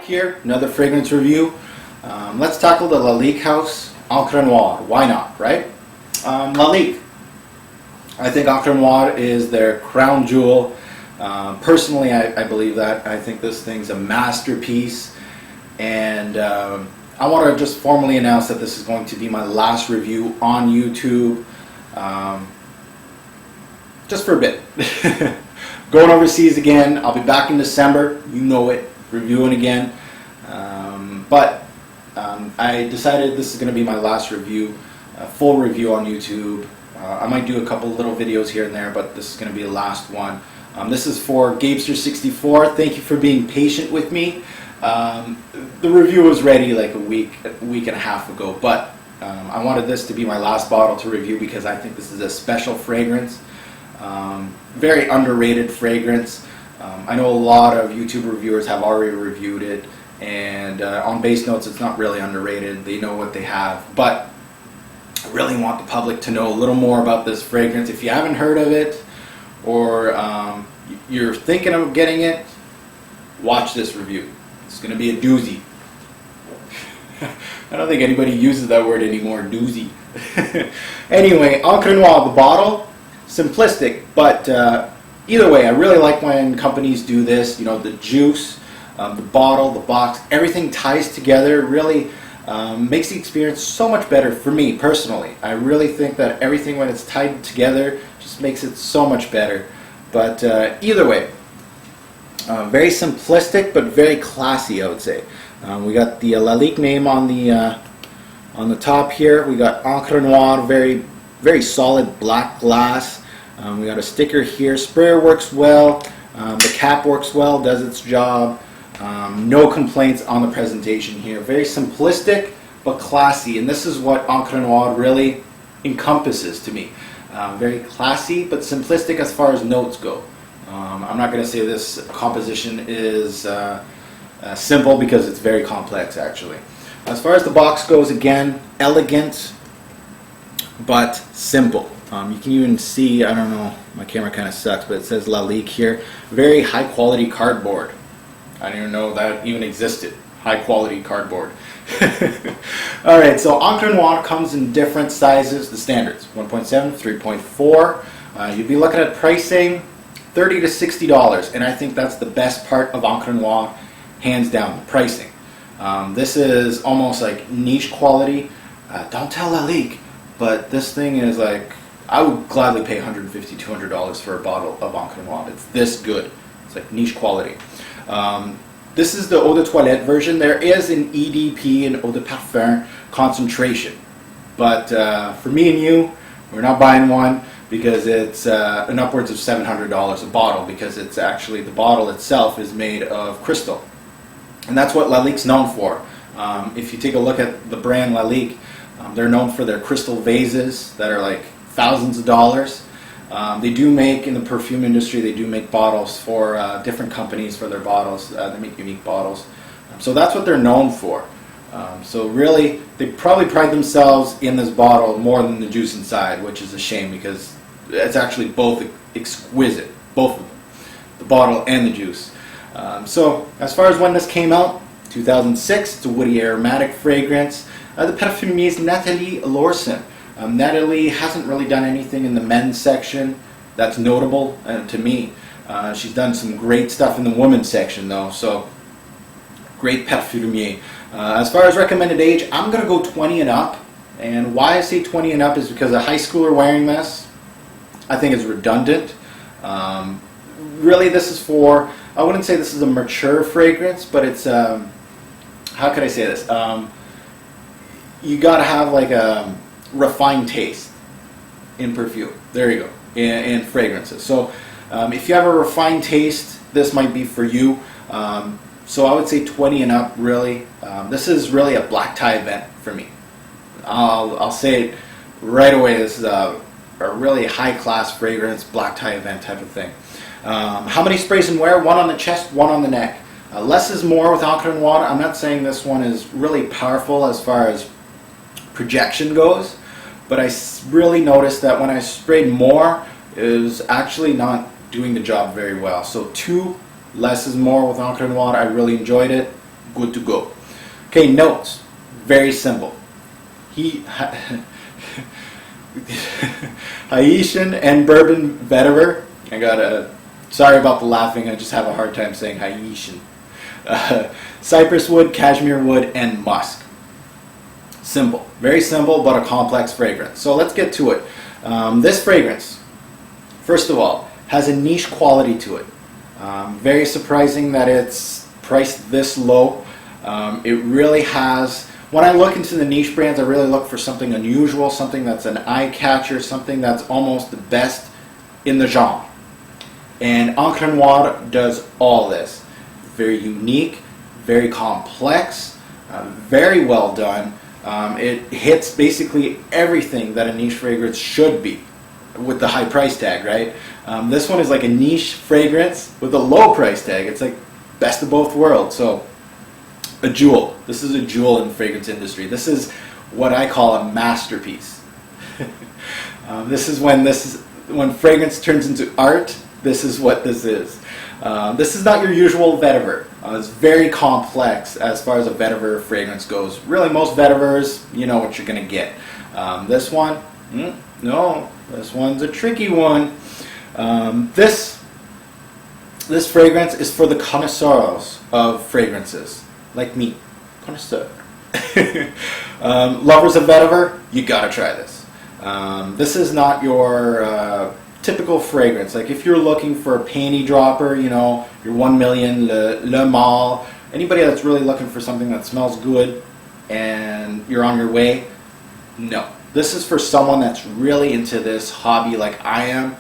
here, another fragrance review. Let's tackle the Lalique house, Encre Noire. Why not, right? Lalique. I think Encre Noire is their crown jewel. Personally, I believe that. I think this thing's a masterpiece. And I want to just formally announce that this is going to be my last review on YouTube. Just for a bit. Going overseas again. I'll be back in December. You know it. Reviewing again. But I decided this is going to be my last review. Full review on YouTube. I might do a couple little videos here and there, but this is going to be the last one. This is for Gabester64. Thank you for being patient with me. The review was ready like a week and a half ago, but I wanted this to be my last bottle to review because I think this is a special fragrance. Very underrated fragrance. I know a lot of YouTube reviewers have already reviewed it, and on base notes it's not really underrated. They know what they have, but I really want the public to know a little more about this fragrance. If you haven't heard of it, or you're thinking of getting it, watch this review. It's going to be a doozy. I don't think anybody uses that word anymore, doozy. Anyway, Encre Noire, the bottle, simplistic, but either way, I really like when companies do this. You know, the juice, the bottle, the box, everything ties together. Really makes the experience so much better for me personally. I really think that everything when it's tied together just makes it so much better. But either way, very simplistic but very classy, I would say. We got the Lalique name on the top here. We got Encre Noire, very solid black glass. We got a sticker here. Sprayer works well. The cap works well, does its job. No complaints on the presentation here. Very simplistic but classy, and this is what Encre Noire really encompasses to me. Very classy but simplistic as far as notes go. I'm not going to say this composition is simple because it's very complex actually. As far as the box goes, again, elegant but simple. You can even see, I don't know, my camera kind of sucks, but it says Lalique here. Very high quality cardboard. I didn't even know that even existed. High quality cardboard. Alright, so Encre Noire comes in different sizes, the standards, 1.7, 3.4. You'd be looking at pricing $30 to $60, and I think that's the best part of Encre Noire, hands down, the pricing. This is almost like niche quality. Don't tell Lalique, but this thing is like, I would gladly pay $150, $200 for a bottle of Encre Noire. It's this good. It's like niche quality. This is the Eau de Toilette version. There is an EDP and Eau de Parfum concentration. But for me and you, we're not buying one because it's an upwards of $700 a bottle, because it's actually, the bottle itself is made of crystal. And that's what Lalique's known for. If you take a look at the brand Lalique, they're known for their crystal vases that are like thousands of dollars. They do make, in the perfume industry, they do make bottles for different companies for their bottles. They make unique bottles. So that's what they're known for. So really, they probably pride themselves in this bottle more than the juice inside, which is a shame because it's actually both exquisite, both of them, the bottle and the juice. So as far as when this came out, 2006, it's a woody aromatic fragrance. The perfumier is Nathalie Lorson. Natalie hasn't really done anything in the men's section that's notable to me. She's done some great stuff in the women's section though, so great perfumier. As far as recommended age, I'm going to go 20 and up. And why I say 20 and up is because a high schooler wearing this, I think is redundant. Really this is for, I wouldn't say this is a mature fragrance, but it's, how could I say this? You got to have like a refined taste in perfume. There you go. In fragrances. So if you have a refined taste, this might be for you. So I would say 20 and up, really. This is really a black tie event for me. I'll say it right away. This is a really high class fragrance, black tie event type of thing. How many sprays and wear? One on the chest, one on the neck. Less is more with Encre Noire. I'm not saying this one is really powerful as far as projection goes, but I really noticed that when I sprayed more, it was actually not doing the job very well. So 2 less is more with Encre Noire. I really enjoyed it. good to go. Okay, notes, very simple. Haitian and bourbon vetiver. Sorry about the laughing, I just have a hard time saying Haitian. Cypress wood, cashmere wood, and musk. Simple, very simple, but a complex fragrance. So let's get to it. This fragrance, first of all, has a niche quality to it. Very surprising that it's priced this low. It really has, when I look into the niche brands, I really look for something unusual, something that's an eye catcher, something that's almost the best in the genre. And Encre Noire does all this. Very unique, very complex, very well done. It hits basically everything that a niche fragrance should be with the high price tag, right? This one is like a niche fragrance with a low price tag. It's like best of both worlds. So a jewel. This is a jewel in the fragrance industry. This is what I call a masterpiece. This is when fragrance turns into art. This is what this is. This is not your usual vetiver. It's very complex as far as a vetiver fragrance goes. Really, most vetivers, you know what you're going to get. This one, no, this one's a tricky one. This fragrance is for the connoisseurs of fragrances, like me, connoisseur. Lovers of vetiver, you gotta try this. This is not your typical fragrance. Like if you're looking for a panty dropper, you know, your 1 million Le Male, anybody that's really looking for something that smells good and you're on your way, no. This is for someone that's really into this hobby like I am.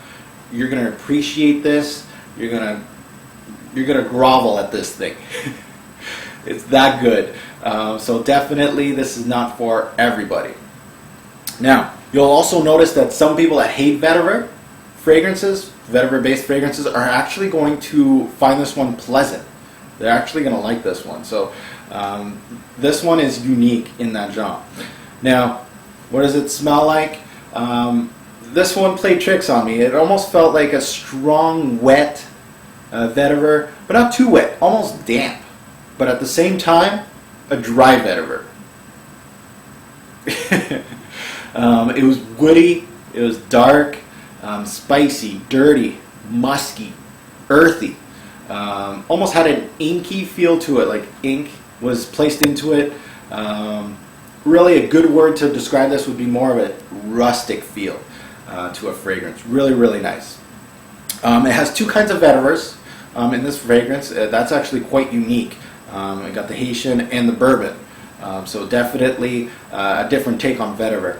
You're gonna appreciate this. You're gonna grovel at this thing. It's that good. So definitely this is not for everybody. Now, you'll also notice that some people that hate vetiver fragrances, vetiver-based fragrances, are actually going to find this one pleasant. They're actually going to like this one. So this one is unique in that genre. Now, what does it smell like? This one played tricks on me. It almost felt like a strong, wet vetiver, but not too wet, almost damp. But at the same time, a dry vetiver. It was woody, it was dark, spicy, dirty, musky, earthy. Almost had an inky feel to it, like ink was placed into it. Really a good word to describe this would be more of a rustic feel to a fragrance. Really, really nice. It has two kinds of vetivers in this fragrance. That's actually quite unique. I got the Haitian and the bourbon. So definitely a different take on vetiver.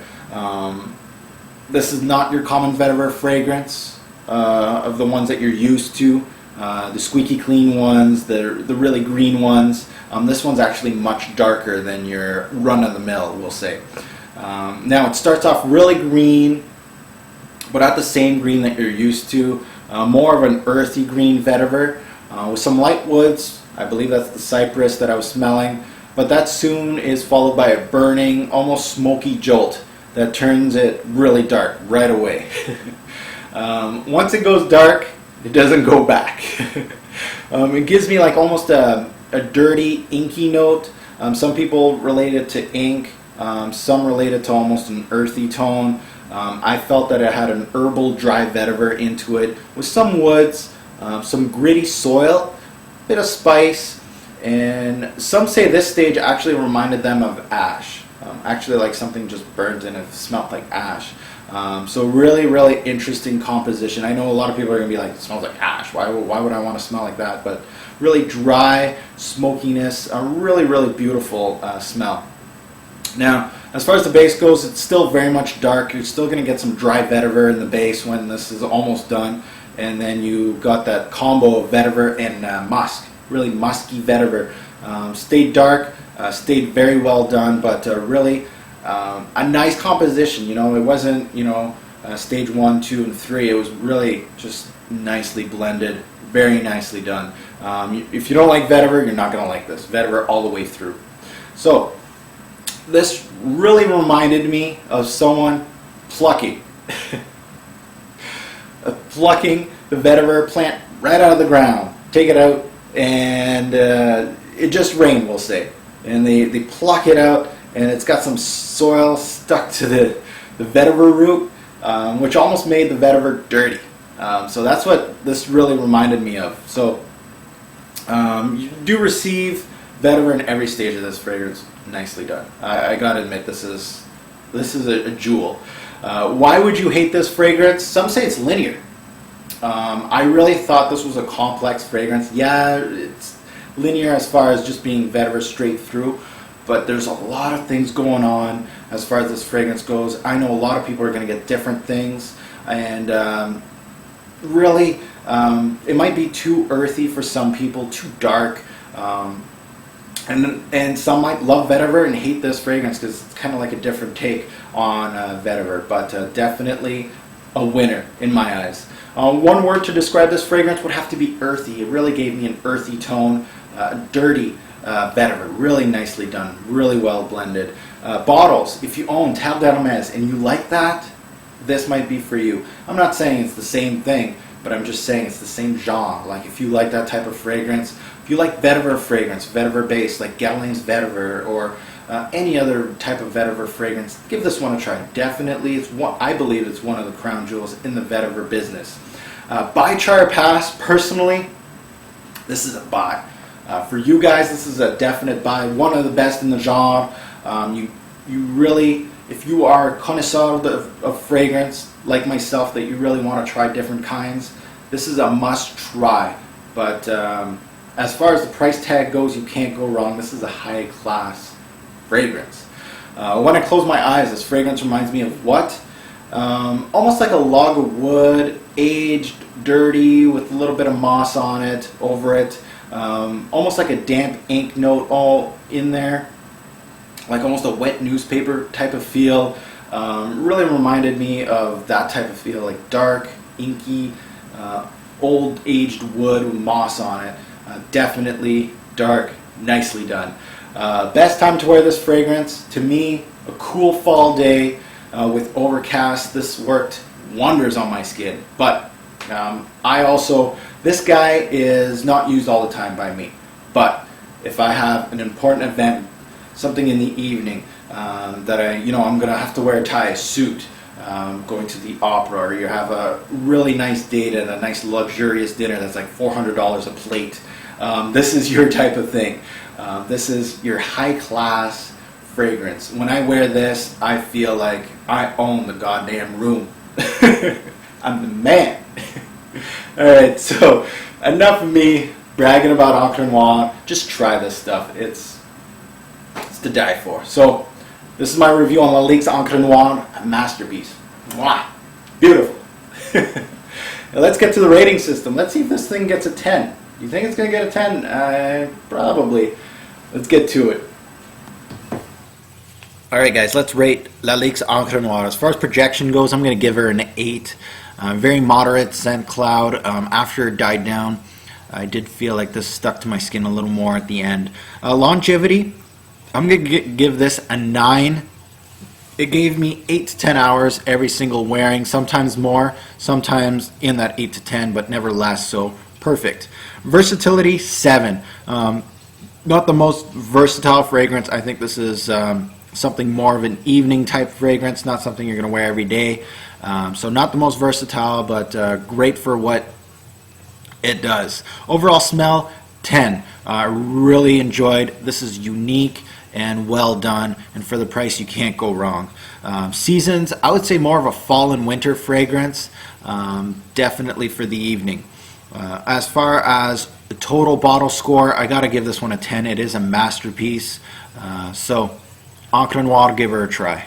This is not your common vetiver fragrance of the ones that you're used to. The squeaky clean ones, the really green ones. This one's actually much darker than your run-of-the-mill, we'll say. Now it starts off really green, but not the same green that you're used to. More of an earthy green vetiver with some light woods. I believe that's the cypress that I was smelling. But that soon is followed by a burning, almost smoky jolt that turns it really dark right away. Once it goes dark, it doesn't go back. It gives me like almost a dirty, inky note. Some people relate it to ink. Some relate it to almost an earthy tone. I felt that it had an herbal dry vetiver into it with some woods, some gritty soil, a bit of spice, and some say this stage actually reminded them of ash. Actually like something just burns and it smelled like ash. So really, really interesting composition. I know a lot of people are going to be like, it smells like ash. Why would I want to smell like that? But really dry, smokiness, a really, really beautiful smell. Now, as far as the base goes, it's still very much dark. You're still going to get some dry vetiver in the base when this is almost done. And then you got that combo of vetiver and musk. Really musky vetiver. Stayed dark, stayed very well done, but really a nice composition. You know, it wasn't, you know, stage 1, 2, and 3. It was really just nicely blended, very nicely done. If you don't like vetiver, you're not going to like this. Vetiver all the way through. So this really reminded me of someone plucking. Plucking the vetiver plant right out of the ground. Take it out, and it just rained, we'll say, and they pluck it out, and it's got some soil stuck to the vetiver root, which almost made the vetiver dirty. So that's what this really reminded me of. So you do receive vetiver in every stage of this fragrance. Nicely done. I gotta admit, this is a jewel. Why would you hate this fragrance? Some say it's linear. I really thought this was a complex fragrance. Yeah, it's linear as far as just being vetiver straight through, but there's a lot of things going on as far as this fragrance goes. I know a lot of people are going to get different things, and really, it might be too earthy for some people, too dark, and some might love vetiver and hate this fragrance because it's kind of like a different take on vetiver, but definitely a winner in my eyes. One word to describe this fragrance would have to be earthy. It really gave me an earthy tone, dirty vetiver, really nicely done, really well blended. Bottles, if you own Table d'Hermès and you like that, this might be for you. I'm not saying it's the same thing, but I'm just saying it's the same genre. Like if you like that type of fragrance, if you like vetiver fragrance, vetiver based, like Guerlain's vetiver, or any other type of vetiver fragrance, give this one a try. Definitely, I believe it's one of the crown jewels in the vetiver business. Buy, try, or pass. Personally, this is a buy. For you guys, this is a definite buy. One of the best in the genre. You really, if you are a connoisseur of fragrance, like myself, that you really want to try different kinds, this is a must try. But as far as the price tag goes, you can't go wrong. This is a high class fragrance. When I close my eyes, this fragrance reminds me of what? Almost like a log of wood, aged, dirty, with a little bit of moss on it, over it. Almost like a damp ink note all in there. Like almost a wet newspaper type of feel. Really reminded me of that type of feel, like dark, inky, old aged wood with moss on it. Definitely dark, nicely done. Best time to wear this fragrance, to me, a cool fall day with overcast. This worked wonders on my skin. But this guy is not used all the time by me. But if I have an important event, something in the evening that I'm going to have to wear a tie, a suit, going to the opera, or you have a really nice date and a nice luxurious dinner that's like $400 a plate. This is your type of thing. This is your high-class fragrance. When I wear this, I feel like I own the goddamn room. I'm the man. Alright, so enough of me bragging about Encre Noire. Just try this stuff. It's to die for. So, this is my review on Lalique's Encre Noire, a masterpiece. Mwah! Beautiful. Now let's get to the rating system. Let's see if this thing gets a 10. You think it's going to get a 10? Probably. Let's get to it. Alright guys, let's rate Lalique's Encre Noire. As far as projection goes, I'm going to give her an 8. Very moderate scent cloud. After it died down, I did feel like this stuck to my skin a little more at the end. Longevity, I'm going to give this a 9. It gave me 8 to 10 hours every single wearing, sometimes more, sometimes in that 8 to 10, but never less, so perfect. Versatility, 7. Not the most versatile fragrance. I think this is something more of an evening type fragrance, not something you're going to wear every day. So not the most versatile, but great for what it does. Overall smell, 10. I really enjoyed. This is unique and well done, and for the price you can't go wrong. Seasons, I would say more of a fall and winter fragrance, definitely for the evening. As far as the total bottle score, I gotta give this one a 10. It is a masterpiece. So Encre Noire, give her a try.